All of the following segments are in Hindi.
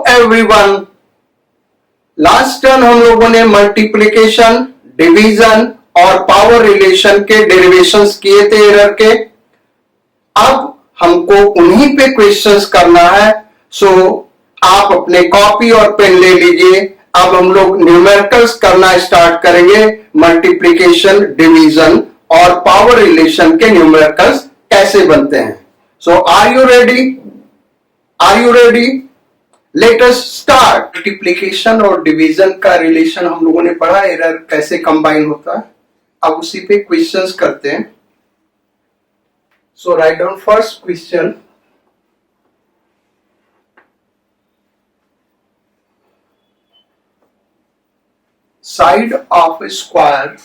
एवरीवन, लास्ट टर्न हम लोगों ने मल्टीप्लिकेशन, डिवीजन और पावर रिलेशन के डेरिवेशंस किए थे एरर के। अब हमको उन्हीं पे क्वेश्चंस करना है। सो आप अपने कॉपी और पेन ले लीजिए। अब हम लोग न्यूमेरिकल्स करना स्टार्ट करेंगे। मल्टीप्लिकेशन, डिवीजन और पावर रिलेशन के न्यूमेरिकल्स कैसे बनते हैं। So are you ready? Are you ready? Let us start. Multiplication और डिवीजन का रिलेशन हम लोगों ने पढ़ा, एरर कैसे कंबाइन होता है। अब उसी पे क्वेश्चंस करते हैं। So write down first question. Side of a square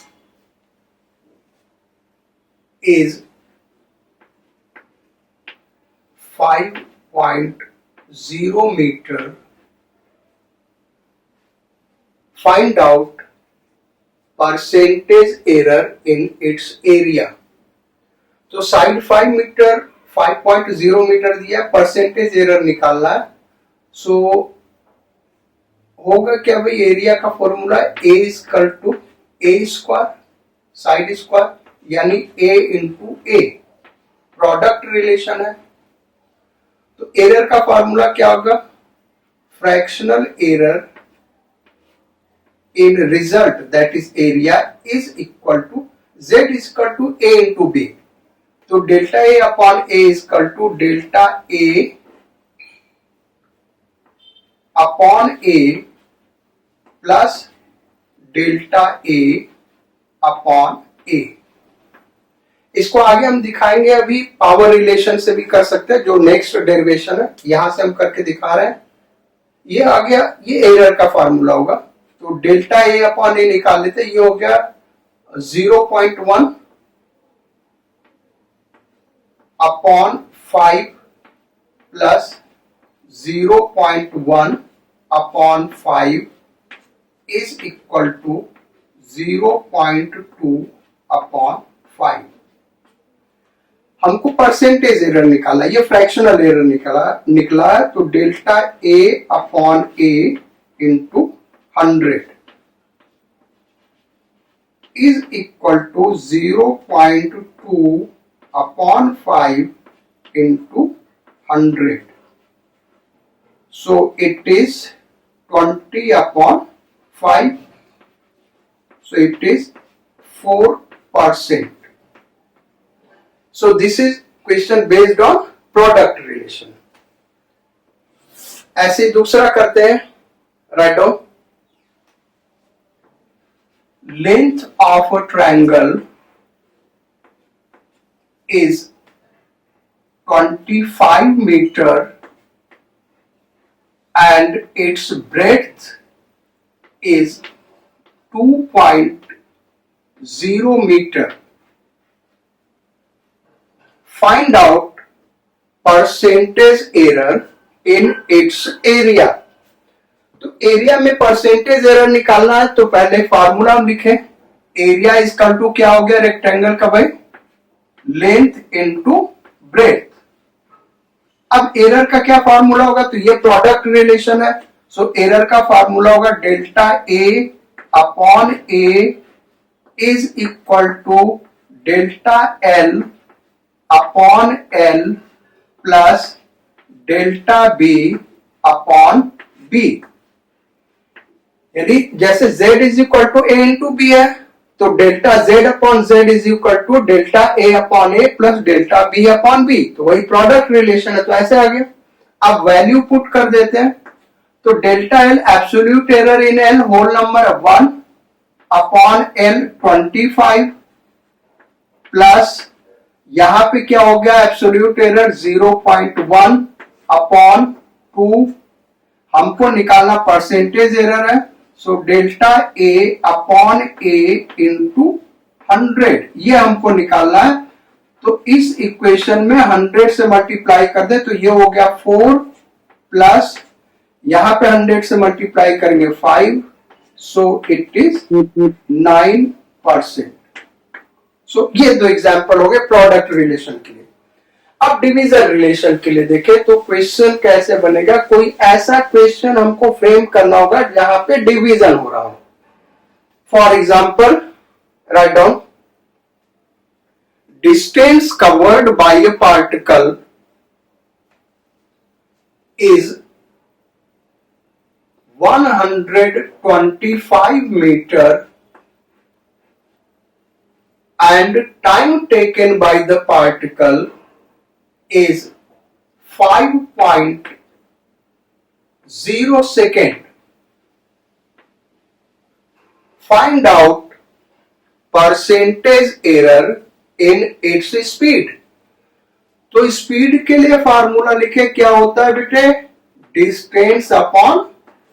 is 5.0 meter. Find out percentage error in its area. तो साइड 5 मीटर 5.0 मीटर दिया, परसेंटेज एरर निकालना है। सो होगा क्या भाई, एरिया का formula A equal to A square side square, यानी A into A, product relation है। तो एरर का फॉर्मूला क्या होगा, fractional error in result that is area is equal to z is equal to a into B. तो delta A upon A is equal to delta A upon A plus delta A upon ए। इसको आगे हम दिखाएंगे, अभी पावर रिलेशन से भी कर सकते हैं, जो नेक्स्ट डेरिवेशन है यहां से हम करके दिखा रहे हैं। ये आ गया, ये एरर का फार्मूला होगा। तो डेल्टा ए अपॉन ए निकाल लेते हैं। ये हो गया 0.1 upon 5 plus 0.1 upon 5 is equal to 0.2 upon 5। हमको परसेंटेज एरर निकाला, ये फ्रैक्शनल एरर निकला है। तो delta A upon A into 100 is equal to 0.2 upon 5 into 100। So it is 20 upon 5. So it is 4%. So this is question based on product relation. ऐसे दूसरा करते हैं, write down. Length of a triangle is 25 meter and its breadth is 2.0 meter. Find out percentage error in its area. तो एरिया में परसेंटेज एरर निकालना है। तो पहले फार्मूला हम लिखें, एरिया इक्वल टू क्या हो गया रेक्टेंगल का भाई, लेंथ इनटू ब्रेथ। अब एरर का क्या फार्मूला होगा, तो ये प्रोडक्ट रिलेशन है। सो एरर का फार्मूला होगा delta A upon A is equal to delta L upon L plus delta B upon B. यदि जैसे z is equal to A into B है, तो delta z upon z is equal to delta A upon A plus delta B upon B. तो वही प्रोडक्ट रिलेशन है। तो ऐसे आ गया। अब वैल्यू पुट कर देते हैं। तो delta L absolute error in L whole number 1 upon L 25 plus यहां पे क्या हो गया, एब्सोल्यूट एरर 0.1 अपॉन 2। हमको निकालना परसेंटेज एरर है। So delta A upon A into 100 ये हमको निकालना है। तो इस इक्वेशन में 100 से मल्टीप्लाई कर दे, तो ये हो गया 4 प्लस यहां पे 100 से मल्टीप्लाई करेंगे 5। सो इट इज 9%। सो ये दो एग्जांपल हो गए प्रोडक्ट रिलेशन के लिए। अब डिवीजन रिलेशन के लिए देखें तो क्वेश्चन कैसे बनेगा। कोई ऐसा क्वेश्चन हमको फ्रेम करना होगा जहां पे डिवीजन हो रहा हो। For example write down, distance covered by a particle is 125 meter and time taken by the particle is 5.0 second. Find out percentage error in its speed. तो स्पीड के लिए फार्मूला लिखे, क्या होता है बेटे, डिस्टेंस अपॉन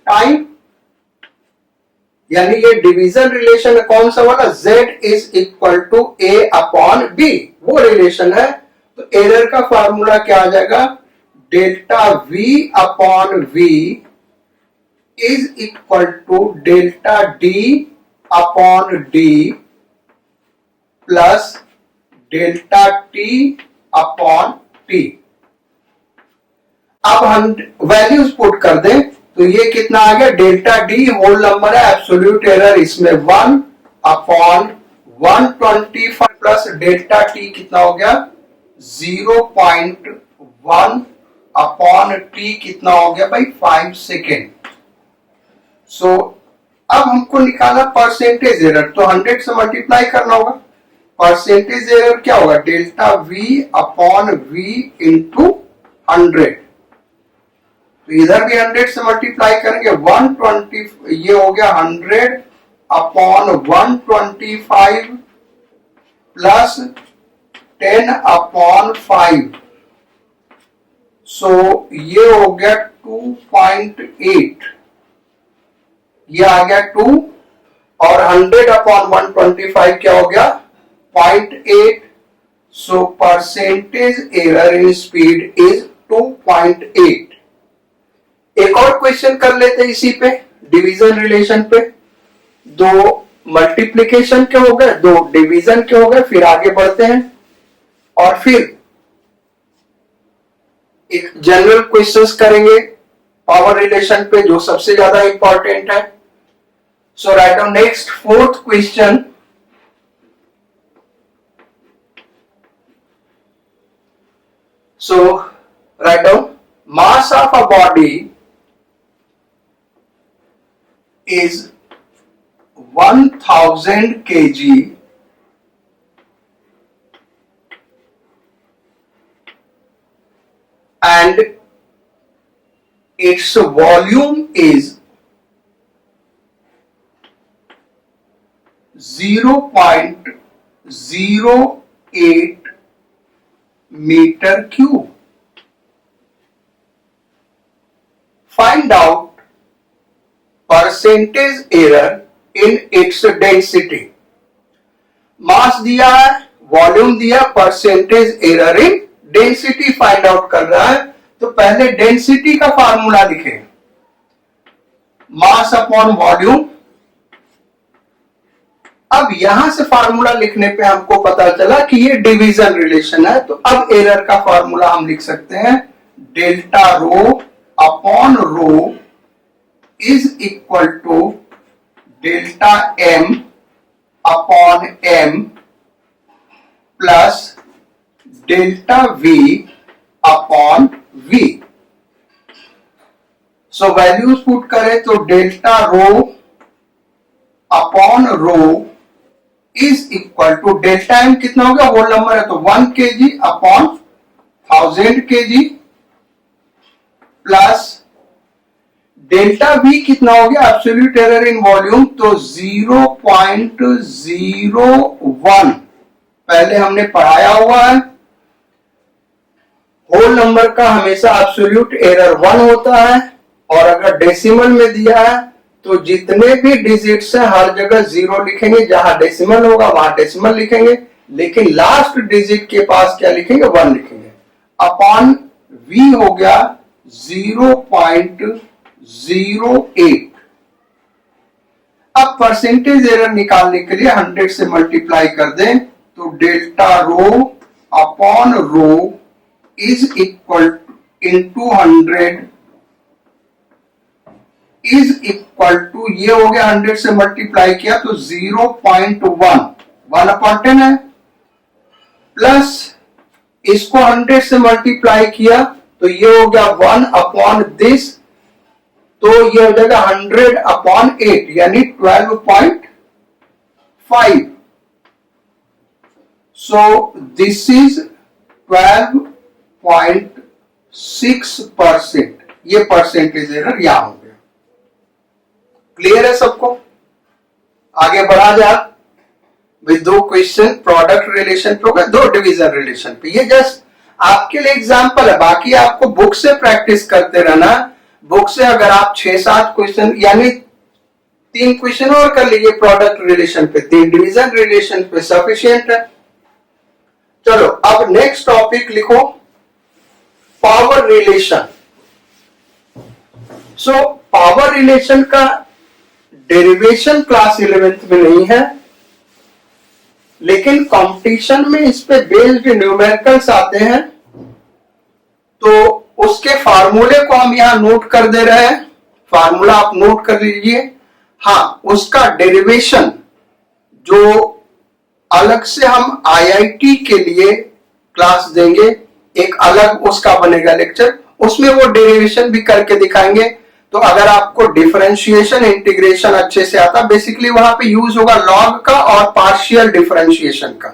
टाइम। यानी ये डिवीजन रिलेशन कौन सा वाला, z is equal to a upon b, वो रिलेशन है। तो एरर का फार्मूला क्या आ जाएगा, delta v upon v is equal to delta d upon d plus delta t upon T. अब हम वैल्यूज पुट कर दें तो ये कितना आ गया, डेल्टा डी होल नंबर है, एब्सोल्यूट एरर इसमें 1 अपॉन 125 प्लस डेल्टा टी कितना हो गया 0.1 अपॉन टी कितना हो गया भाई 5 सेकेंड। सो अब हमको निकाला परसेंटेज एरर, तो 100 से मल्टीप्लाई करना होगा। परसेंटेज एरर क्या होगा, delta v upon v into 100। तो इधर भी 100 से मल्टीप्लाई करेंगे, 120 ये हो गया 100 अपॉन 125 प्लस 10 अपॉन 5। सो ये हो गया 2.8, ये आ गया 2 और 100 अपॉन 125 क्या हो गया 0.8। so percentage error in speed is 2.8। एक और क्वेश्चन कर लेते हैं इसी पे, डिवीजन रिलेशन पे। दो मल्टीप्लिकेशन के हो गए, दो डिवीजन के हो गए, फिर आगे बढ़ते हैं और फिर एक जनरल क्वेश्चंस करेंगे पावर रिलेशन पे जो सबसे ज्यादा इंपॉर्टेंट है। So write down next fourth question. So write down mass of a body is 1000 kg and its volume is 0.08 meter cube. Find out percentage error in its density. मास दिया है, वॉल्यूम दिया, परसेंटेज एरर इन डेंसिटी फाइंड आउट कर रहा है। तो पहले डेंसिटी का फार्मूला लिखें, मास अपॉन वॉल्यूम। अब यहां से फार्मूला लिखने पे हमको पता चला कि ये डिवीजन रिलेशन है। तो अब एरर का फार्मूला हम लिख सकते हैं, delta rho upon rho is equal to delta M upon M plus delta V upon V. So values put करें तो delta rho upon rho is equal to delta M कितना हो गया, होल नंबर है तो 1 kg upon 1000 kg plus delta V कितना हो गया, एब्सोल्यूट एरर इन वॉल्यूम तो 0.01 पहले हमने पढ़ाया हुआ है। होल नंबर का हमेशा एब्सोल्यूट एरर 1 होता है और अगर डेसिमल में दिया है तो जितने भी डिजिट्स है हर जगह 0 लिखेंगे, जहां डेसिमल होगा वहां डेसिमल लिखेंगे, लेकिन लास्ट डिजिट के पास क्या लिखेंगे 1 लिखेंगे। अपॉन वी हो गया 0.08। अब परसेंटेज एरर निकालने के लिए 100 से मल्टीप्लाई कर दें तो delta rho upon rho is equal into 100 is equal to, ये हो गया 100 से मल्टीप्लाई किया तो 0.1 1/10 है, प्लस इसको 100 से मल्टीप्लाई किया तो ये हो गया 1/this, तो ये हो जाएगा 100/8 यानी 12.5. So this is 12.6%. ये परसेंटेज एरर यहां हो गया. क्लियर है सबको? आगे बढ़ा जा. विद दो क्वेश्चन प्रोडक्ट रिलेशन पे होगा, दो डिवीजन रिलेशन पे. ये जस्ट आपके लिए एग्जांपल है, बाकी आपको बुक से प्रैक्टिस करते रहना. बुक से अगर आप 6-7 क्वेश्चन यानी 3 क्वेश्चन और कर लीजिए प्रोडक्ट रिलेशन पे, 3 डिवीजन रिलेशन पे सफिशिएंट है. चलो अब नेक्स्ट टॉपिक लिखो, power relation. So power relation का डेरिवेशन क्लास 11th में नहीं है, लेकिन कंपटीशन में इस पे बेस्ड न्यूमेरिकल्स आते हैं, तो उसके फार्मूले को हम यहां नोट कर दे रहे हैं. फार्मूला आप नोट कर लीजिए. हाँ, उसका डेरिवेशन जो अलग से हम आईआईटी के लिए क्लास देंगे, एक अलग उसका बनेगा लेक्चर, उसमें वो डेरिवेशन भी करके दिखाएंगे. तो अगर आपको डिफरेंशिएशन इंटीग्रेशन अच्छे से आता, बेसिकली वहां पे यूज होगा लॉग का और पार्शियल डिफरेंशिएशन का,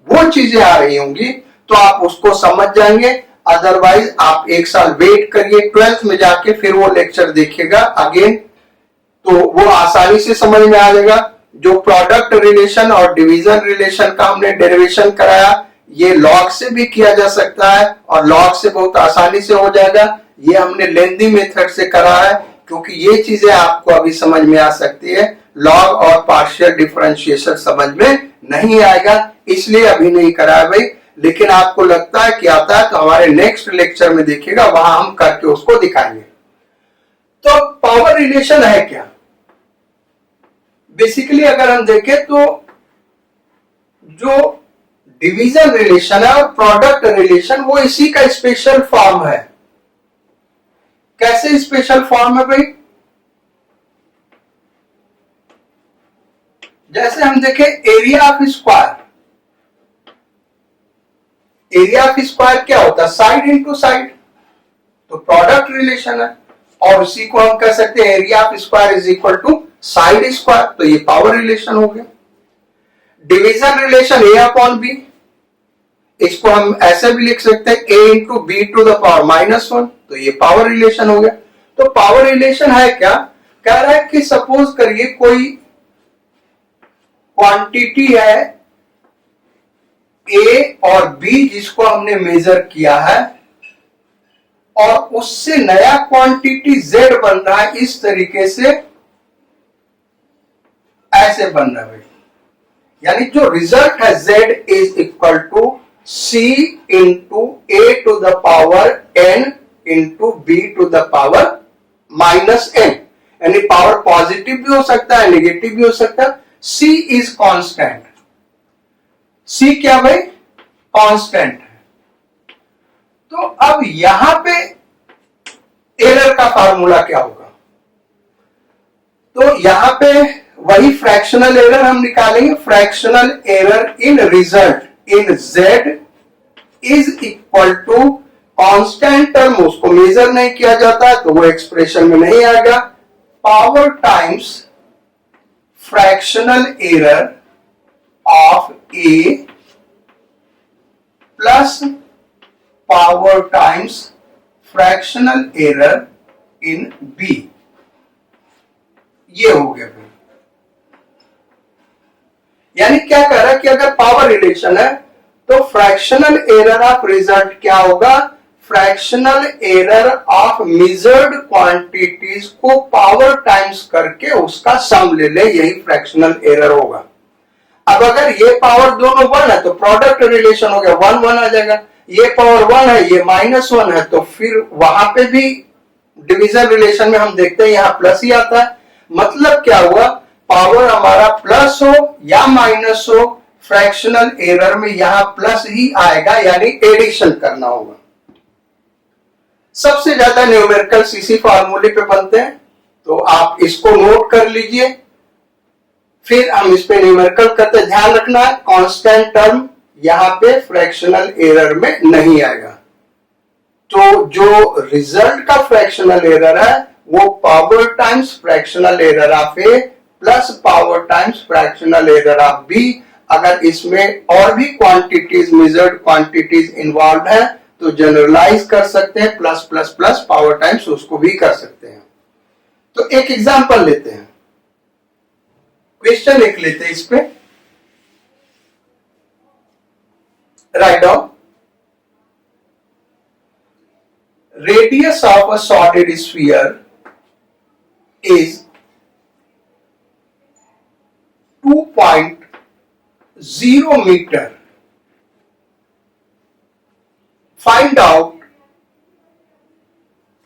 वो चीजें आ रही होंगी तो आप उसको समझ जाएंगे. अदरवाइज आप एक साल वेट करिए, 12th में जाके फिर वो लेक्चर देखिएगा अगेन, तो वो आसानी से समझ में आ जाएगा. जो प्रोडक्ट रिलेशन और डिवीजन रिलेशन का हमने डेरिवेशन कराया, ये लॉग से भी किया जा सकता है और लॉग से बहुत आसानी से हो जाएगा. ये हमने लेंदी मेथड से करा है, क्योंकि ये चीजें आपको अभी समझ में आ सकती है. लॉग और पार्शियल डिफरेंशिएशन समझ में नहीं आएगा, इसलिए अभी नहीं करा है भाई. लेकिन आपको लगता है कि आता है तो हमारे नेक्स्ट लेक्चर में देखिएगा, वहां हम करके उसको दिखाएंगे. तो पावर रिलेशन है क्या? बेसिकली अगर हम देखें तो जो डिवीजन रिलेशन है और प्रोडक्ट रिलेशन, वो इसी का स्पेशल फॉर्म है. कैसे स्पेशल फॉर्म है भाई? जैसे हम देखें area of square. Area of square क्या होता है? साइड इनटू साइड, तो प्रोडक्ट रिलेशन है. और उसी को हम कह सकते हैं area of square is equal to side square, तो ये पावर रिलेशन हो गया. Division relation A upon B, इसको हम ऐसे भी लिख सकते हैं a into B to the power -1, तो ये पावर रिलेशन हो गया. तो पावर रिलेशन है क्या? कह रहा है कि सपोज करिए कोई क्वांटिटी है a और b जिसको हमने मेजर किया है, और उससे नया क्वांटिटी z बन रहा है इस तरीके से, ऐसे बन रहा है. यानी जो रिजल्ट है z is equal to c into a to the power n into b to the power -n. यानी पावर पॉजिटिव भी हो सकता है, नेगेटिव भी हो सकता है. c is constant. c क्या भाई? कांस्टेंट है. तो अब यहां पे एरर का फार्मूला क्या होगा? तो यहां पे वही फ्रैक्शनल एरर हम निकालेंगे. Fractional error in result in z is equal to constant term, उसको मेजर नहीं किया जाता है तो वो एक्सप्रेशन में नहीं आएगा, power times fractional error of a plus power times fractional error in b. ये हो गया. यानी क्या कह रहा है कि अगर पावर रिलेशन है तो फ्रैक्शनल एरर ऑफ रिजल्ट क्या होगा? Fractional error of measured quantities को पावर टाइम्स करके उसका सम ले ले, यही फ्रैक्शनल एरर होगा. अब अगर ये पावर दोनों 1 है तो प्रोडक्ट रिलेशन हो गया, 1 आ जाएगा. ये पावर 1 है, ये -1 है, तो फिर वहां पे भी डिवीजन रिलेशन में हम देखते हैं यहां प्लस ही आता है. मतलब क्या हुआ? पावर हमारा प्लस हो या माइनस हो, फ्रैक्शनल एरर में यहां प्लस ही आएगा, यानी एडिशन करना होगा. सबसे ज्यादा न्यूमेरिकल सीसी फार्मूले पे बनते हैं, तो आप इसको नोट कर लीजिए। फिर हम इस पे न्यूमेरिकल करते, ध्यान रखना है कांस्टेंट टर्म यहां पे फ्रैक्शनल एरर में नहीं आएगा। तो जो रिजल्ट का फ्रैक्शनल एरर है वो power times fractional error of A plus power times fractional error of B. अगर इसमें और भी क्वांटिटीज, मेजर्ड क्वांटिटीज इन्वॉल्व है तो जनरलाइज कर सकते हैं, plus plus plus power times उसको भी कर सकते हैं। तो एक एग्जांपल लेते हैं, क्वेश्चन लिख लेते हैं इस पे। Write down, radius of a solid sphere is 2.0 meter. Find out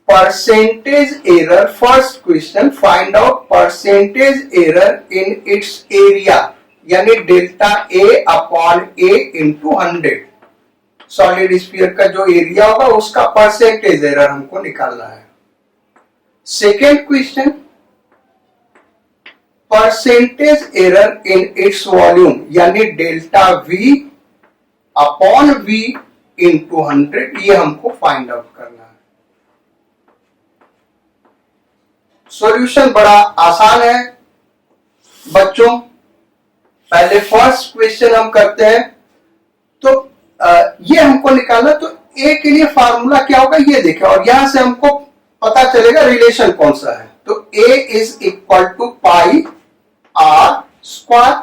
percentage error. First question, find out percentage error in its area, यानी delta A upon A into 100। Solid sphere का जो एरिया होगा उसका परसेंटेज एरर हमको निकालना है। Second question, percentage error in its volume, यानी delta V upon V into 100, ये हमको फाइंड आउट करना है। सॉल्यूशन बड़ा आसान है बच्चों। पहले फर्स्ट क्वेश्चन हम करते हैं, तो ये हमको निकालना, तो ए के लिए फार्मूला क्या होगा ये देखें, और यहां से हमको पता चलेगा रिलेशन कौन सा है। तो A is equal to pi R square,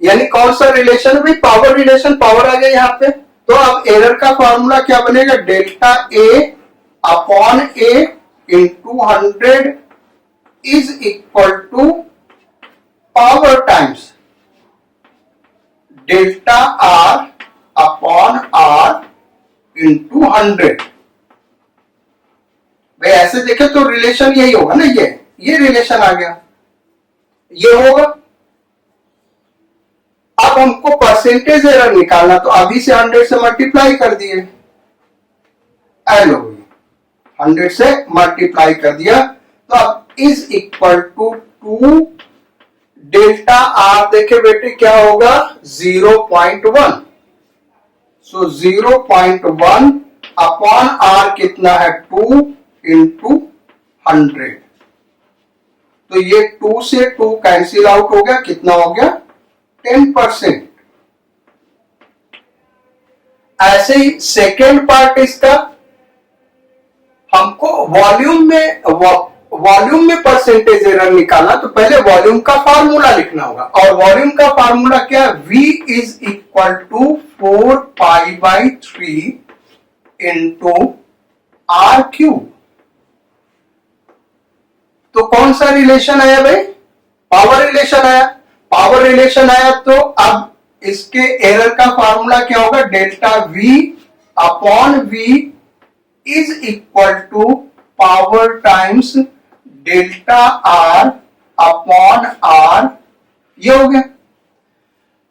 यानी कौन सा रिलेशन है भाई, पावर रिलेशन, पावर आ गया यहां पे। तो अब एरर का फार्मूला क्या बनेगा, delta A upon A into 100 is equal to power times delta R upon R into 100। भाई ऐसे देखें तो रिलेशन यही होगा ना, ये रिलेशन आ गया, ये होगा। अब हमको परसेंटेज एरर निकालना, तो अभी से 100 से मल्टीप्लाई कर दिए, एलो 100 से मल्टीप्लाई कर दिया, तो अब is equal to 2 delta R देखे बेटे क्या होगा 0.1। सो 0.1 अपॉन आर कितना है 2 इंटू 100। तो ये 2 से 2 कैंसिल आउट हो गया, कितना हो गया 10%। ऐसे ही सेकेंड पार्ट इसका, हमको वॉल्यूम में परसेंटेज एरर निकालना, तो पहले वॉल्यूम का फार्मूला लिखना होगा, और वॉल्यूम का फार्मूला क्या है, V is equal to 4 pi by 3 into R cube. तो कौन सा रिलेशन आया भाई, पावर रिलेशन आया। पावर रिलेशन आया तो अब इसके एरर का फार्मूला क्या होगा, delta V upon V is equal to power times delta R upon R, ये हो गया।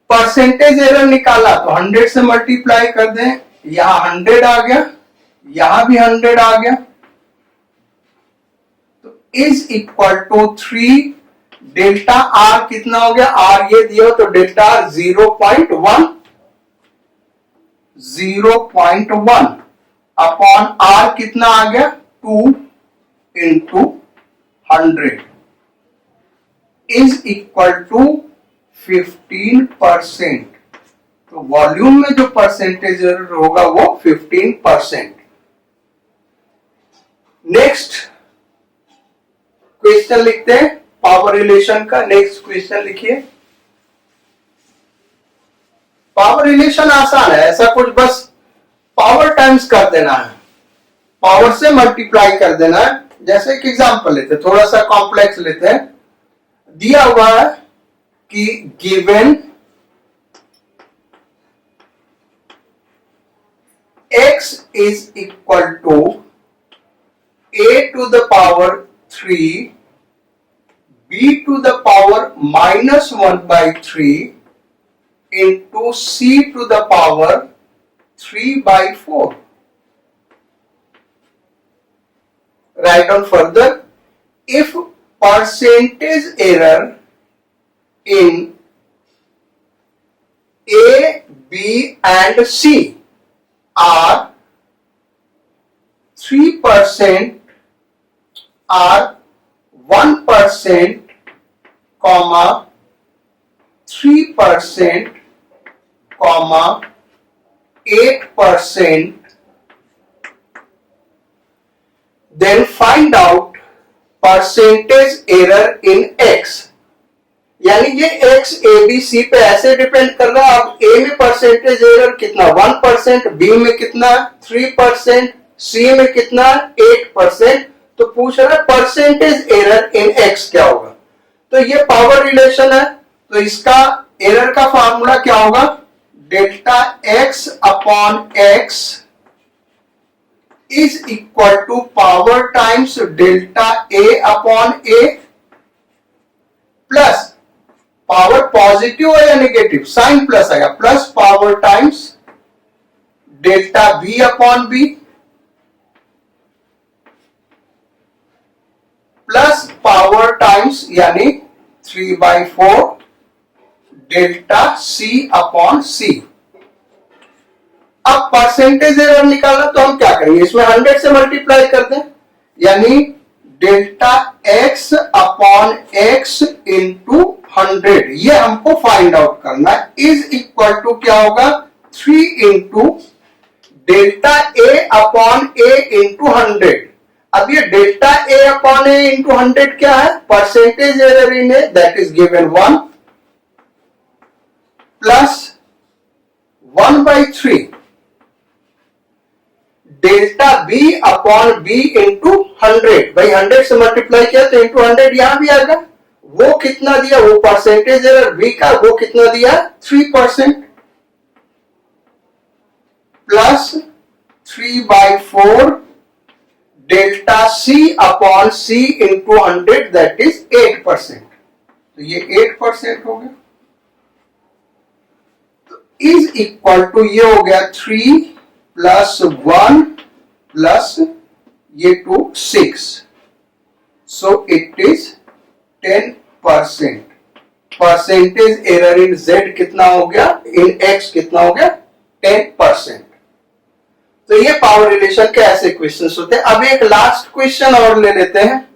परसेंटेज एरर निकाला तो 100 से मल्टीप्लाई कर दें, यहां 100 आ गया, यहां भी 100 आ गया, तो is equal to 3 delta R कितना हो गया, आर ये दिया तो डेल्टा आर 0.1 अपॉन आर कितना आ गया 2 इंटू 100 इज इक्वल टू 15%। तो वॉल्यूम में जो परसेंटेज होगा वो 15%। नेक्स्ट क्वेश्चन लिखते हैं पावर रिलेशन का। नेक्स्ट क्वेश्चन लिखिए। पावर रिलेशन आसान है, ऐसा कुछ बस पावर टाइम्स कर देना है, पावर से मल्टीप्लाई कर देना है। जैसे एक एग्जांपल लेते हैं, थोड़ा सा कॉम्प्लेक्स लेते हैं। दिया हुआ है कि given x is equal to a to the power 3 b to the power -1/3 into c to the power 3/4। Write down further. If percentage error in A, B and C are 3%, are 1%, comma 3%, comma 8%, then find out percentage error in X. यानी ये x a b c पे ऐसे डिपेंड कर रहा है. अब a में परसेंटेज एरर कितना 1%, b में कितना 3%, c में कितना 8%. तो पूछ रहा है परसेंटेज एरर इन x क्या होगा. तो ये पावर रिलेशन है. तो इसका एरर का फार्मूला क्या होगा, delta x upon x is equal to power times delta a upon a plus power positive है या नेगेटिव, साइन प्लस आएगा, plus power times delta B upon B plus power times यानी 3/4 डेल्टा सी अपॉन सी. अब परसेंटेज एरर निकालना तो हम क्या करेंगे, इसमें 100 से मल्टीप्लाई कर दें, यानी delta x upon x into 100 ये हमको फाइंड आउट करना है. इज इक्वल टू क्या होगा 3 into delta A upon A into 100. अब ये delta A upon A into 100 क्या है, percentage error in A, that is given 1 plus 1/3 delta B upon B into 100. भाई 100 से मल्टीप्लाई किया तो इंटू 100 यहां भी आएगा. वो कितना दिया, वो परसेंटेज एरर बी का, वो कितना दिया 3% plus 3/4 delta C upon C into 100 that is 8%. तो ये 8% हो गया. तो इज इक्वल टू ये हो गया 3 प्लस 1 प्लस ये 2 6. सो it is 10%. Percentage error in Z कितना हो गया, इन X कितना हो गया 10%. तो ये पावर रिलेशन के ऐसे क्वेश्चंस होते हैं. अब एक लास्ट क्वेश्चन और ले लेते हैं.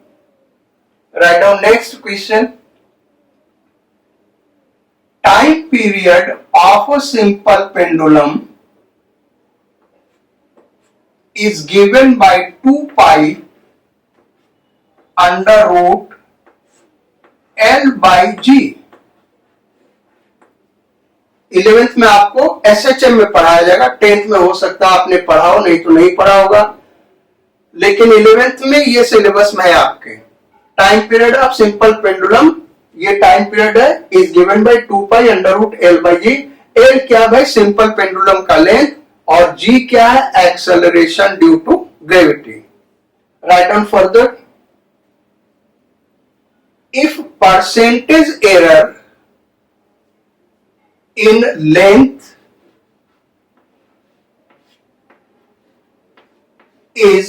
Right down next question. Time period of a simple pendulum is given by 2 pi under root L by G. 11th में आपको SHM में पढ़ाया जाएगा, 10th में हो सकता है आपने पढ़ा हो, नहीं तो नहीं पढ़ा होगा, लेकिन 11th में ये सिलेबस में है आपके. Time period of simple pendulum, ये टाइम पीरियड है, is given by 2 pi under root L by G. L क्या भाई, सिंपल पेंडुलम का लेंथ, और G क्या है, acceleration due to gravity. Write down further. If percentage error in length is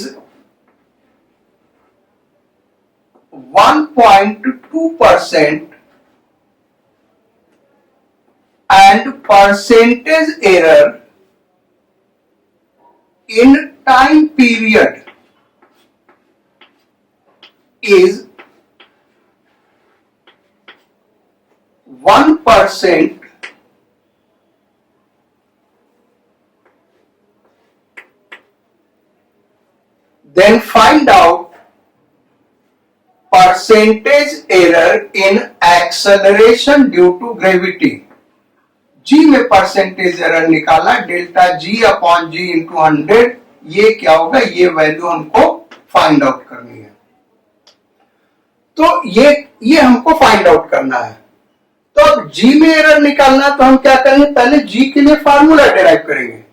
1.2% and percentage error in time period is 1%, then find out percentage error in acceleration due to gravity. G में परसेंटेज एरर निकाला, delta G upon G into 100. ये क्या होगा, ये वैल्यू हमको फाइंड आउट करनी है. तो ये हमको फाइंड आउट करना है. तो अब G में एरर निकालना, तो हम क्या करेंगे, पहले G के लिए फार्मूला डिराइव करेंगे.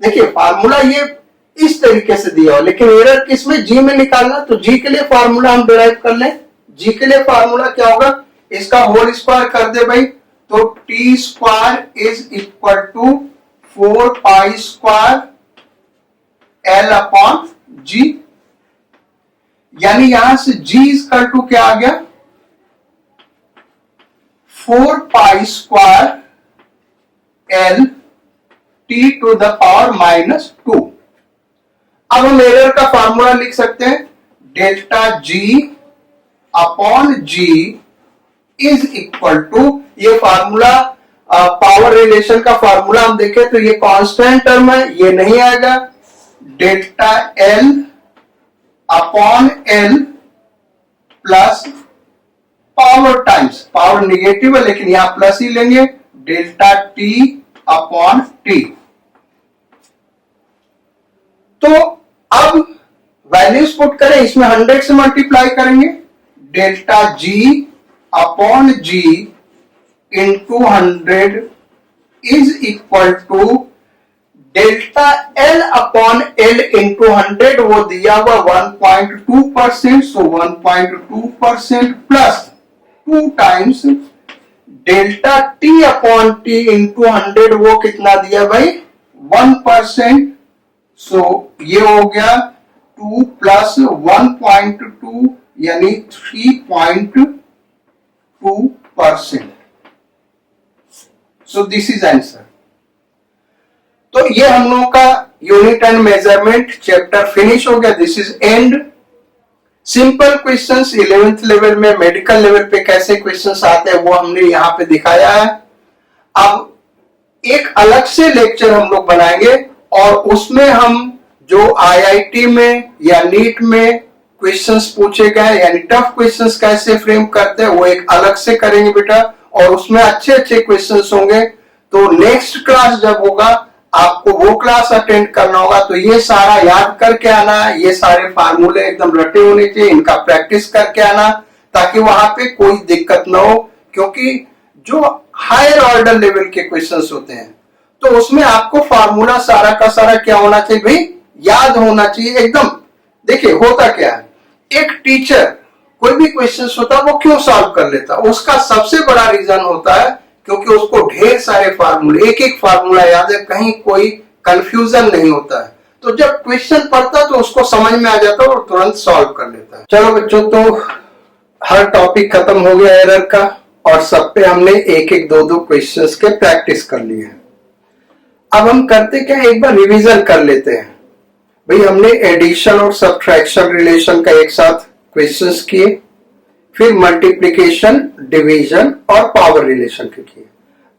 देखिए फार्मूला ये इस तरीके से दिया हो, लेकिन एरर किसमें, G में निकालना. तो G के लिए फार्मूला हम डिराइव कर लें. G के लिए फार्मूला क्या होगा, इसका होल स्क्वायर कर दे भाई, तो T square is equal to 4 pi square L upon G. यानी यहां से G इक्वल टू क्या आ गया, 4 pi square L T to the power -2। अब हम एरर का फार्मूला लिख सकते हैं, delta G upon G is equal to, ये फार्मूला पावर रिलेशन का फार्मूला हम देखें तो ये कांस्टेंट टर्म है, ये नहीं आएगा, delta L upon L plus power times, power negative है लेकिन यहां प्लस ही लेंगे, डेल्टा T अपॉन T। तो अब वैल्यूज पुट करें, इसमें 100 से मल्टीप्लाई करेंगे, delta G upon G into 100 is equal to delta L upon L into 100, वो दिया हुआ 1.2%, so 1.2% plus 2 times delta T upon T into 100, वो कितना दिया भाई 1%, सो ये हो गया 2 प्लस 1.2 यानी 3.2%। So this is answer. तो ये हम लोगों का unit and measurement chapter finish हो गया। This is and. Simple questions 11th level में, मेडिकल लेवल पे कैसे क्वेश्चंस आते हैं वो हमने यहां पे दिखाया है। अब एक अलग से लेक्चर हम लोग बनाएंगे और उसमें हम जो आईआईटी में या नीट में क्वेश्चंस पूछे गए यानी टफ क्वेश्चंस कैसे फ्रेम करते हैं वो एक अलग से करेंगे बेटा, और उसमें अच्छे अच्छे क्वेश्चंस होंगे। तो नेक्स्ट क्लास जब होगा आपको वो क्लास अटेंड करना होगा, तो ये सारा याद करके आना, ये सारे फार्मूले एकदम रटे होने चाहिए, इनका प्रैक्टिस करके आना ताकि वहां पे कोई दिक्कत ना हो। क्योंकि जो हायर ऑर्डर लेवल के क्वेश्चंस होते हैं तो उसमें आपको फार्मूला सारा का सारा क्या होना चाहिए भाई, याद होना चाहिए एकदम। देखिए होता क्या है, एक टीचर कोई भी क्वेश्चन होता है वो क्यों सॉल्व कर लेता है, उसका सबसे बड़ा रीजन होता है क्योंकि उसको ढेर सारे फार्मूले, एक एक फार्मूला याद है, कहीं कोई कंफ्यूजन नहीं होता है। तो जब क्वेश्चन पढ़ता है तो उसको समझ में आ जाता है और तुरंत सॉल्व कर लेता है। चलो बच्चों, तो हर टॉपिक खत्म हो गया एरर का, और सब पे हमने एक एक दो दो क्वेश्चंस के प्रैक्टिस कर लिए हैं। अब हम करते क्या, एक बार रिवीजन कर लेते हैं। भाई हमने एडिशन और सब्ट्रैक्शन रिलेशन का एक साथ क्वेश्चंस किए, फिर मल्टीप्लिकेशन, डिवीजन और पावर रिलेशन के किए।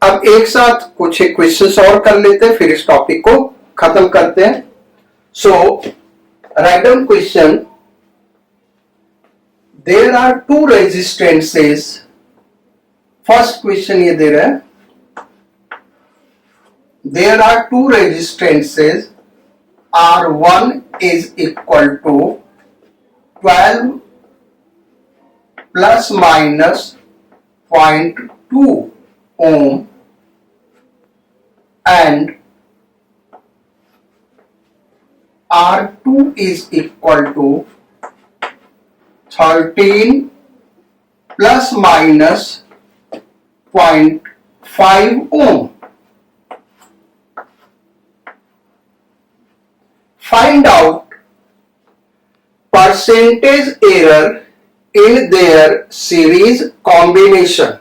अब एक साथ कुछ एक क्वेश्चंस और कर लेते हैं, फिर इस टॉपिक को खत्म करते हैं। So write down question, there are 2 resistances. First question ये दे रहा है, there are 2 resistances, R1 is equal to 12 plus minus 0.2 ohm and R2 is equal to 13 plus minus 0.5 ohm. Find out percentage error in their series combination।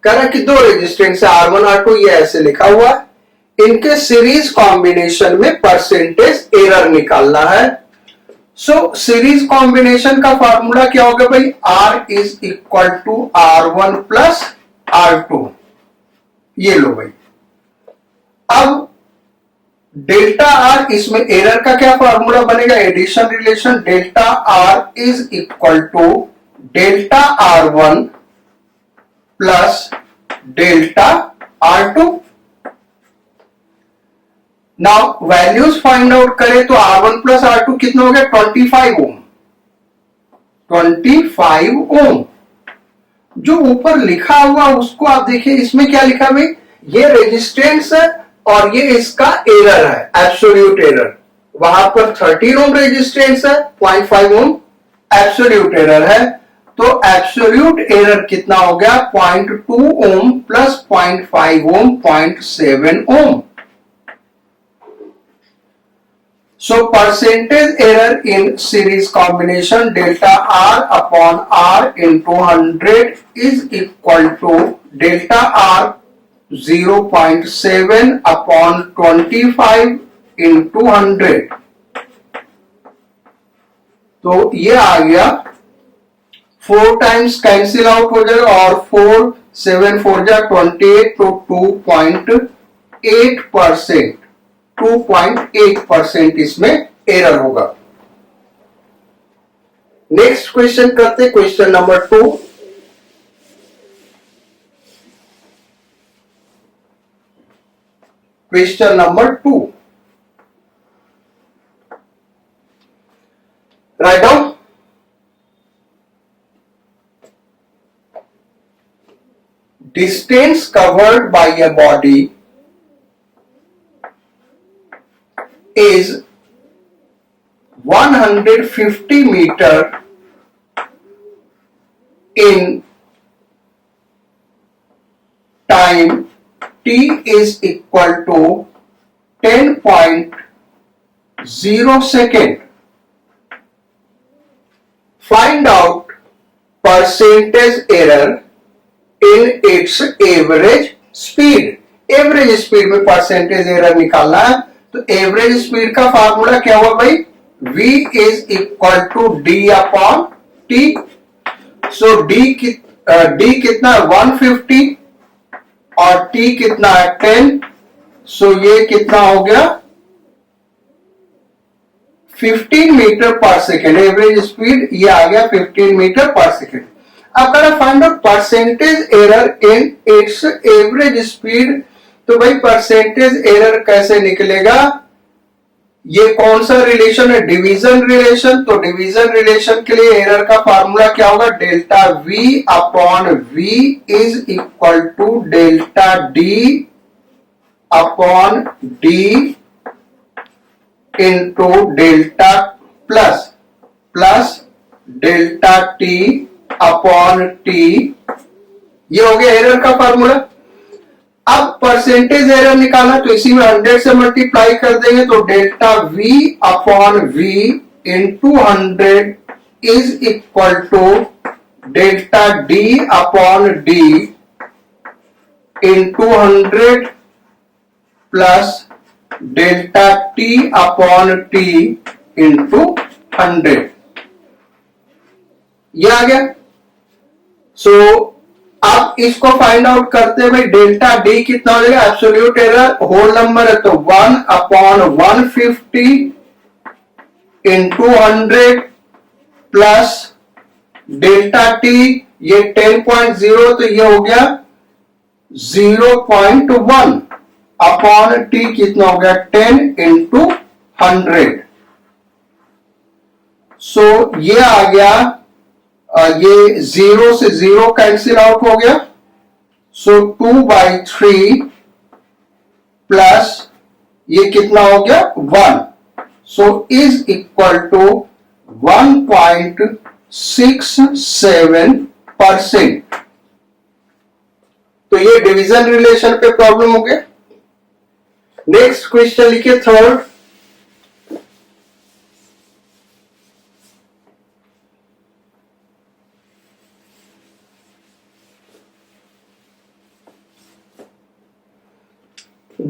कह रहा कि 2 रेजिस्टेंस है R1 R2, ये ऐसे लिखा हुआ, इनके सीरीज कॉम्बिनेशन में परसेंटेज एरर निकालना है। सो सीरीज कॉम्बिनेशन का फार्मूला क्या होगा भाई, R is equal to R1 plus R2। ये लो भाई। अब डेल्टा आर, इसमें एरर का क्या फार्मूला बनेगा, addition relation, delta R is equal to delta R1 plus delta R2। Now values find out करें तो R1 प्लस R2 कितना हो गया, 25 ओम। 25 ओम जो ऊपर लिखा हुआ उसको आप देखिए, इसमें क्या लिखा भाई, ये रेजिस्टेंस है और ये इसका एरर है, एब्सोल्यूट एरर। वहां पर 13 ओम रेजिस्टेंस है, 0.5 ओम एब्सोल्यूट एरर है, तो एब्सोल्यूट एरर कितना हो गया, 0.2 ohm plus 0.5 Om, 0.7 Om. So percentage error in series combination delta R upon R into 100 is equal to delta R 0.7 upon 25 into 100। तो ये आ गया 4 टाइम्स कैंसिल आउट हो जाएगा और 4 7 4 जा 28 तो 2.8% इसमें एरर होगा। नेक्स्ट क्वेश्चन करते, question number 2। Question number 2, write down distance covered by a body is 150 meter in time t is equal to 10.0 second. Find out percentage error in its average speed। Average speed में परसेंटेज एरर निकालना है, तो एवरेज स्पीड का फार्मूला क्या हुआ भाई, v is equal to d upon t। So d कितना है 150 और t कितना है 10। सो ये कितना हो गया 15 मीटर पर सेकेंड। एवरेज स्पीड ये आ गया 15 मीटर पर सेकेंड। अब करें find out percentage error in it's average speed. तो भाई परसेंटेज एरर कैसे निकलेगा, ये कौन सा रिलेशन है, डिवीजन रिलेशन। तो डिवीजन रिलेशन के लिए एरर का फार्मूला क्या होगा, delta v upon v is equal to delta d upon d into delta plus delta t upon t। ये हो गया एरर का फार्मूला। अब परसेंटेज एरर निकालना, तो इसी में 100 से मल्टीप्लाई कर देंगे, तो delta v upon v into 100 is equal to delta d upon d into 100 plus delta t upon t into 100। ये आ गया। सो अब इसको फाइंड आउट करते हैं भाई, डेल्टा डी कितना हो जाएगा, एब्सोल्यूट एरर होल नंबर है तो 1 upon 150 into 100 plus delta T ये 10.0 तो ये हो गया 0.1 अपॉन टी कितना हो गया 10 इंटू 100। सो ये आ गया, ये 0 से 0 कैंसिल आउट हो गया। सो 2/3 प्लस ये कितना हो गया 1। So is equal to 1.67%। तो ये डिवीजन रिलेशन पे प्रॉब्लम हो गया। नेक्स्ट क्वेश्चन लिखिए third.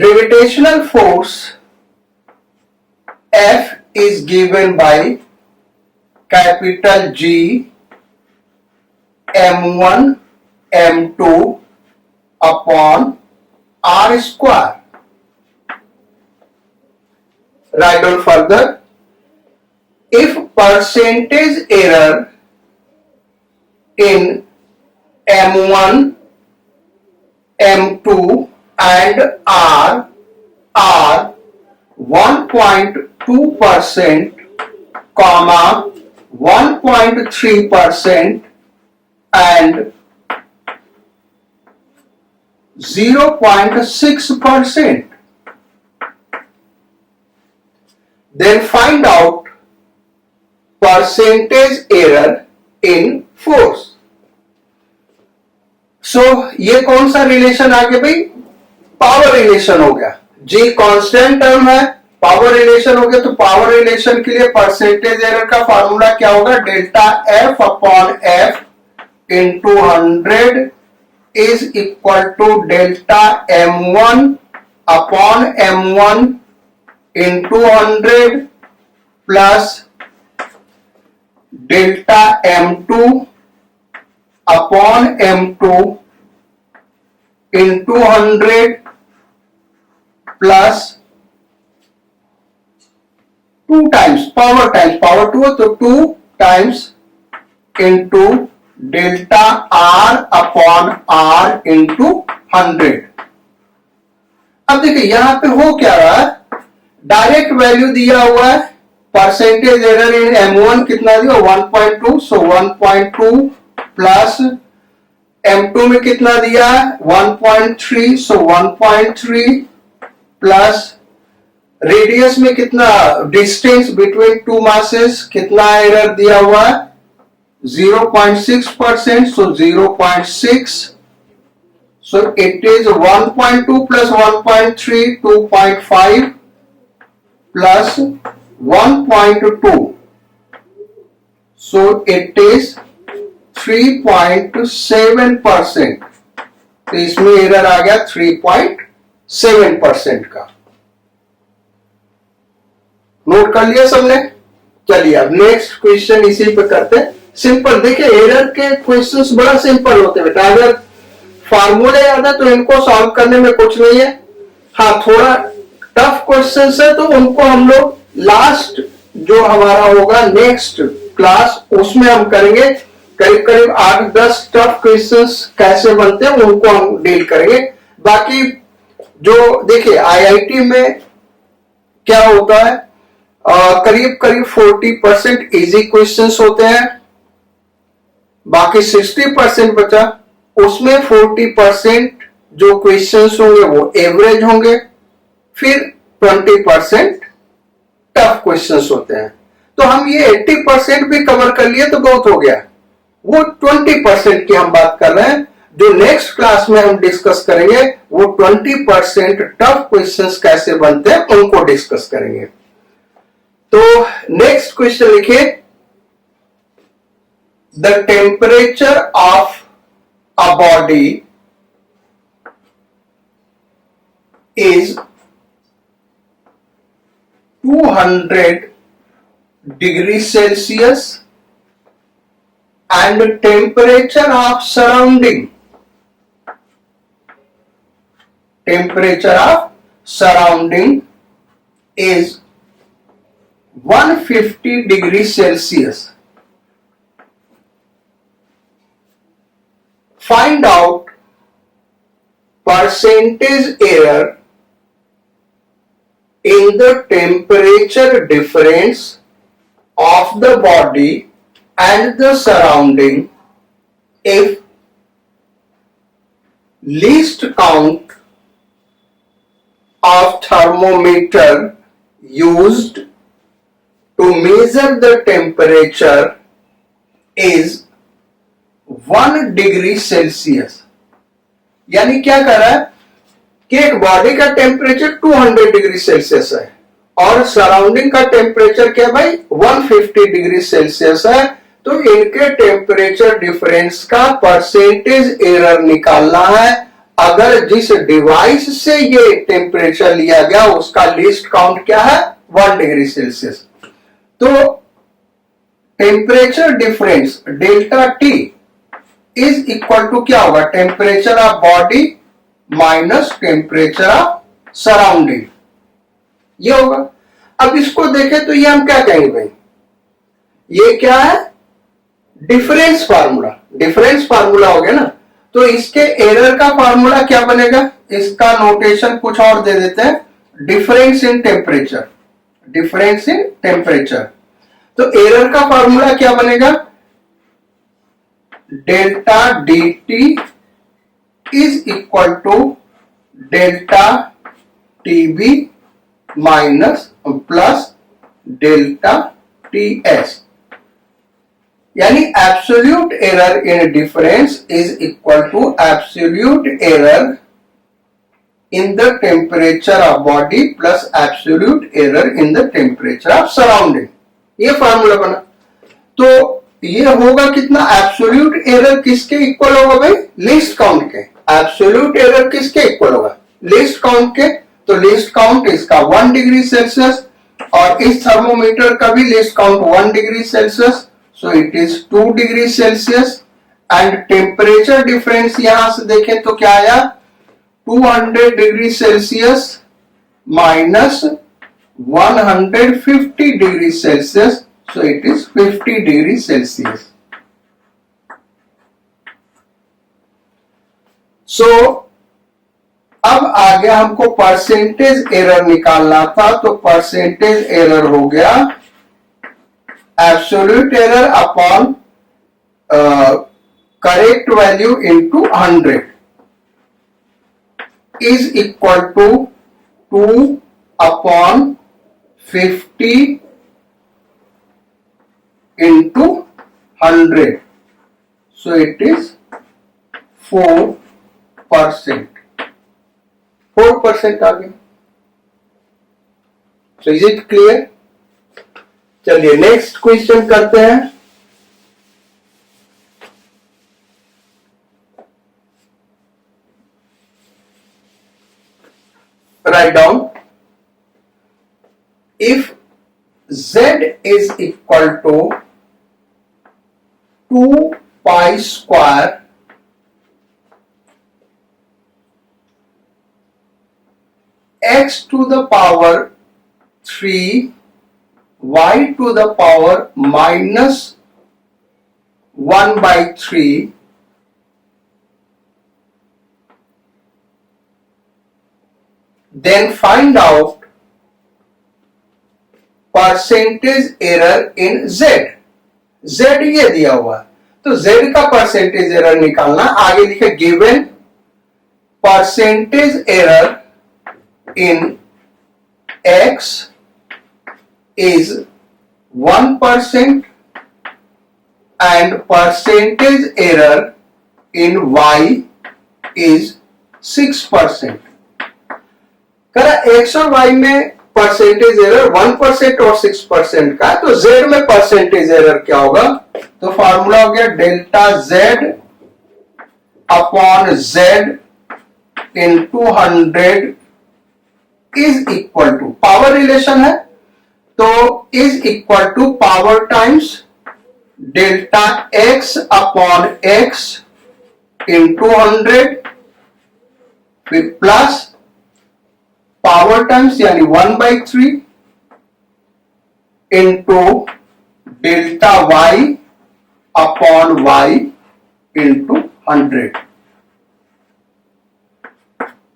Gravitational force F is given by capital G m1 m2 upon r square. Write down further. If percentage error in m1 m2 and R are 1.2%, 1.3% and 0.6%, then find out percentage error in force. So ये कौन सा रिलेशन आ गया भाई, पावर रिलेशन हो गया। G कांस्टेंट टर्म है, पावर रिलेशन हो गया, तो पावर रिलेशन के लिए परसेंटेज एरर का फॉर्मूला क्या होगा, delta F upon F into 100 is equal to delta M1 upon M1 into 100 plus delta M2 upon M2 into 100 plus 2 times power 2 है तो 2 times into delta R upon R into 100। अब देखिए यहां पे हो क्या रहा है, डायरेक्ट वैल्यू दिया हुआ है, परसेंटेज एरर इन M1 कितना दिया 1.2, सो 1.2 प्लस M2 में कितना दिया है 1.3, सो 1.3 प्लस रेडियस में कितना, डिस्टेंस बिटवीन टू मासेस कितना एरर दिया हुआ है 0.6%, सो 0.6, so it is 1.2 plus 1.3 2.5 plus 1.2, so it is 3.7%, तो इसमें एरर आ गया 3.7% का। नोट कर लिया सबने, चलिए अब नेक्स्ट क्वेश्चन इसी पे करते हैं। सिंपल देखिए एरर के क्वेश्चंस बड़ा सिंपल होते हैं बेटा, अगर फार्मूले याद है तो इनको सॉल्व करने में कुछ नहीं है। हाँ थोड़ा टफ क्वेश्चंस है तो उनको हम लोग लास्ट जो हमारा होगा नेक्स्ट क्लास उसमें हम करेंगे, करीब करीब 8-10 टफ क्वेश्चंस कैसे बनते हैं उनको हम डील करेंगे। बाकी जो देखिए आईआईटी में क्या होता है, करीब करीब 40% इजी क्वेश्चंस होते हैं, बाकी 60% बचा, उसमें 40% जो क्वेश्चंस होंगे वो एवरेज होंगे, फिर 20% टफ क्वेश्चंस होते हैं। तो हम ये 80% भी कवर कर लिए तो बहुत हो गया, वो 20% की हम बात कर रहे हैं। जो नेक्स्ट क्लास में हम डिस्कस करेंगे वो 20% टफ क्वेश्चंस कैसे बनते हैं उनको डिस्कस करेंगे। तो नेक्स्ट क्वेश्चन लिखिए, the temperature of a body is 200 degree Celsius and temperature of surrounding is 150 degrees Celsius. Find out percentage error in the temperature difference of the body and the surrounding if least count of thermometer used to measure the temperature is 1 degree Celsius। यानी क्या कर रहा है कि एक बॉडी का टेम्परेचर 200 डिग्री सेल्सियस है और सराउंडिंग का टेम्परेचर क्या भाई 150 डिग्री सेल्सियस है, तो इनके टेम्परेचर डिफरेंस का परसेंटेज एरर निकालना है। अगर जिस डिवाइस से ये टेम्परेचर लिया गया उसका लीस्ट काउंट क्या है 1 डिग्री सेल्सियस, तो temperature difference delta T is equal to क्या होगा, temperature of body minus temperature of surrounding, ये होगा। अब इसको देखें तो ये हम क्या कहेंगे भाई, ये क्या है डिफरेंस फार्मूला हो गया ना, तो इसके एरर का फार्मूला क्या बनेगा, इसका नोटेशन कुछ और दे देते हैं, डिफरेंस इन टेम्परेचर। तो एरर का फार्मूला क्या बनेगा, delta D T is equal to delta T B minus plus delta T S, यानी absolute error in difference is equal to absolute error in the temperature of body plus absolute error in the temperature of surrounding. ये फार्मूला बना। तो ये होगा कितना? एब्सोल्यूट एरर किसके इक्वल होगा भाई? लीस्ट काउंट के। एब्सोल्यूट एरर किसके इक्वल होगा? लीस्ट काउंट के। तो लीस्ट काउंट इसका 1 डिग्री सेल्सियस और इस थर्मोमीटर का भी least count 1 degree Celsius, so it is 2 degree Celsius. And temperature difference यहां से देखें तो क्या आया? 200 degree Celsius minus 150 degree Celsius, so it is 50 degree Celsius. So अब आ गया हमको परसेंटेज एरर निकालना था, तो परसेंटेज एरर हो गया absolute error upon correct value into 100 is equal to 2 upon 50 into 100, so it is 4%. 4% आ गया। So is it clear? चलिए नेक्स्ट क्वेश्चन करते हैं। Write down if Z is equal to 2 pi square x to the power 3 y to the power minus 1 by 3 then find out percentage error in Z। Z ये दिया हुआ, तो Z का परसेंटेज एरर निकालना। आगे लिखे given percentage error in X is 1% and percentage error in Y is 6%। करा X और Y में परसेंटेज एरर 1% और 6% का, तो Z में परसेंटेज एरर क्या होगा? तो फार्मूला हो गया delta Z upon Z into 100 is equal to, power relation है तो is equal to power times delta X upon X into 100 फिर प्लस पावर टाइम्स यानी 1/3 into delta Y upon Y into 100।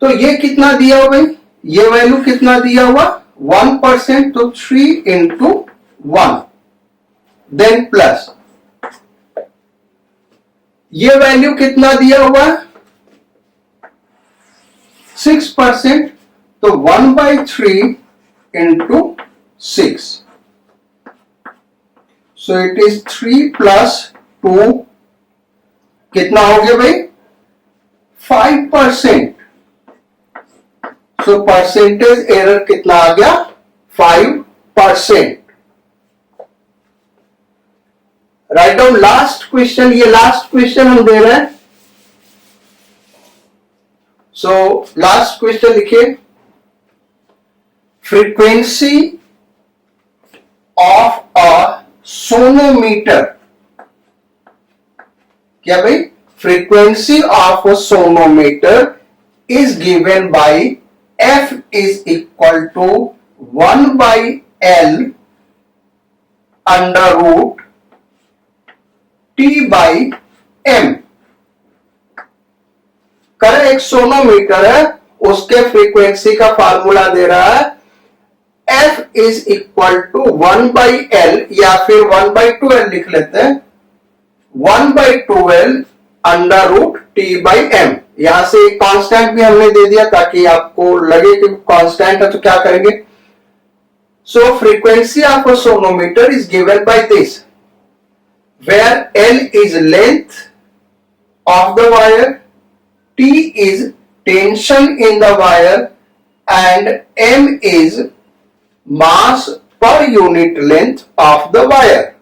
तो ये कितना दिया हुआ भाई? ये वैल्यू कितना दिया हुआ? 1%, तो 3 इंटू 1 देन प्लस ये वैल्यू कितना दिया हुआ? 6%, तो 1/3 into 6, so it is 3 plus 2 कितना हो गया भाई? 5%। सो परसेंटेज एरर कितना आ गया? 5%। राइट डाउन लास्ट क्वेश्चन, ये लास्ट क्वेश्चन हम दे रहे हैं। सो लास्ट क्वेश्चन लिखिए frequency of a sonometer, क्या भाई? frequency of a sonometer is given by F is equal to 1 by L under root T by M। कर एक सोनोमीटर है, उसके फ्रीक्वेंसी का फार्मूला दे रहा है F is equal to 1 by L या फिर 1/2L लिख लेते हैं, 1/2L under root T by M। यहां से कांस्टेंट भी हमने दे दिया ताकि आपको लगे कि कांस्टेंट है तो क्या करेंगे। So frequency of a sonometer is given by this, where L is length of the wire, T is tension in the wire and m is mass per unit length of the wire.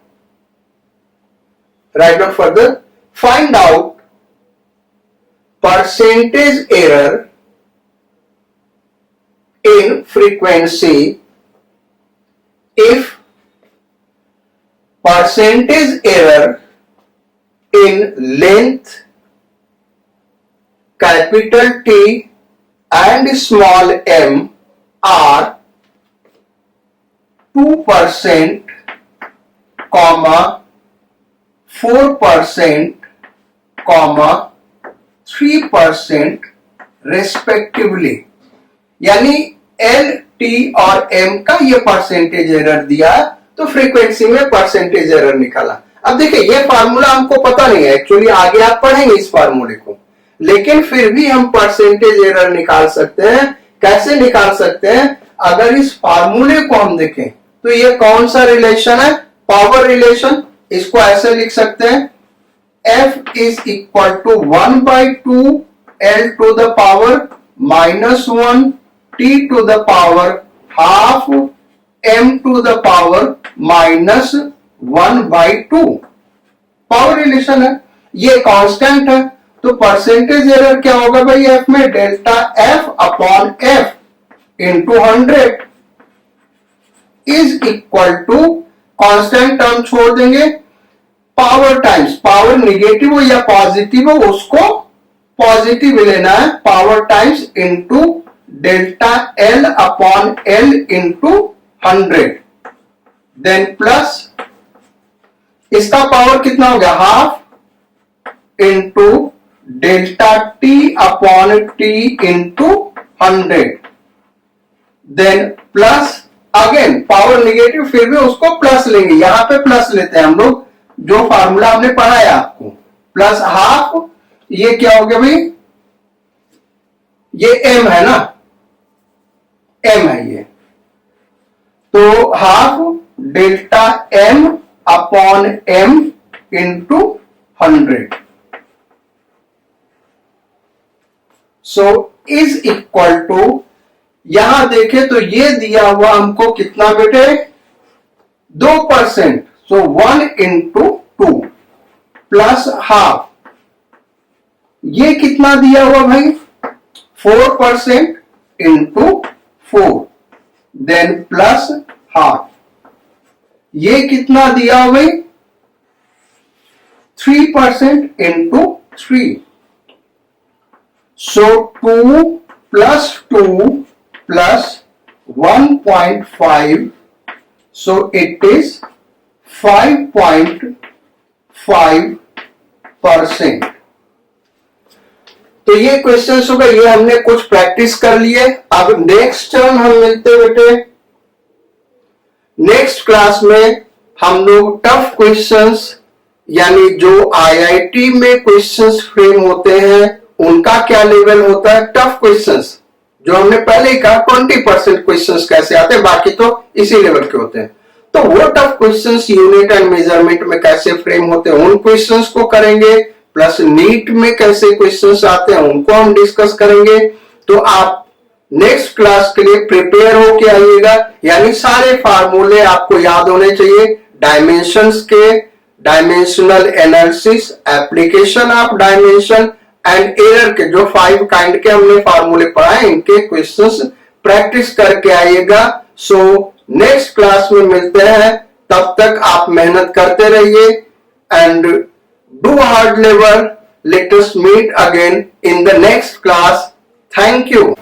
Write down further. Find out percentage error in frequency if percentage error in length capital T and small m are 2%, 4%, 3% respectively. यानी एल, टी और एम का ये परसेंटेज एरर दिया तो फ्रीक्वेंसी में परसेंटेज एरर निकाला। अब देखिए ये फार्मूला हमको पता नहीं है, एक्चुअली आगे आप पढ़ेंगे इस फार्मूले को, लेकिन फिर भी हम परसेंटेज एरर निकाल सकते हैं। कैसे निकाल सकते हैं? अगर इस फार्मूले को हम देखें तो ये कौन सा रिलेशन है? Power relation. इसको ऐसे लिख सकते हैं, F is equal to 1/2 L to the power -1 T to the power half M to the power -1/2 power relation है, ये कांस्टेंट है। तो परसेंटेज एरर क्या होगा भाई F में? Delta F upon F into 100 is equal to, constant term छोड़ देंगे, पावर टाइम्स, पावर निगेटिव हो या पॉजिटिव हो उसको पॉजिटिव लेना है, power times into delta L upon L into 100, then plus इसका पावर कितना हो गया? Half into delta T upon T into 100, then plus again power negative, फिर भी उसको प्लस लेंगे, यहां पे प्लस लेते हैं हम लोग, जो फार्मूला हमने पढ़ाया आपको, प्लस हाफ, ये क्या हो गया भाई? ये m है ना, m है ये, तो half delta m upon m into 100, so is equal to, यहां देखें तो ये दिया हुआ हमको कितना बेटे? 2%, सो 1 इंटू 2 प्लस हाफ, ये कितना दिया हुआ भाई? 4% इंटू 4, देन प्लस हाफ, ये कितना दिया हुआ भाई? 3% into 3, so 2 plus 2 plus 1.5, so it is 5.5%। तो ये क्वेश्चन होगा, ये हमने कुछ प्रैक्टिस कर लिए। अब नेक्स्ट टर्म हम मिलते बेटे, नेक्स्ट क्लास में हम लोग टफ क्वेश्चंस, यानी जो आईआईटी में क्वेश्चंस फ्रेम होते हैं उनका क्या लेवल होता है, टफ क्वेश्चंस जो हमने पहले ही कहा 20% क्वेश्चंस कैसे आते हैं, बाकी तो इसी लेवल के होते हैं, तो वो tough questions unit and measurement में कैसे फ्रेम होते हैं उन क्वेश्चंस को करेंगे, प्लस नीट में कैसे क्वेश्चंस आते हैं उनको हम डिस्कस करेंगे। तो आप नेक्स्ट क्लास के लिए प्रिपेयर होके आइएगा, यानी सारे फार्मूले आपको याद होने चाहिए, डायमेंशंस के, dimensional analysis, application of dimension and error के, जो 5 काइंड के हमने फार्मूले पढ़ाए, इनके क्वेश्चंस प्रैक्टिस करके आइएगा। सो नेक्स्ट क्लास में मिलते हैं, तब तक आप मेहनत करते रहिए and do hard labour. Let us meet again in the next class. Thank you.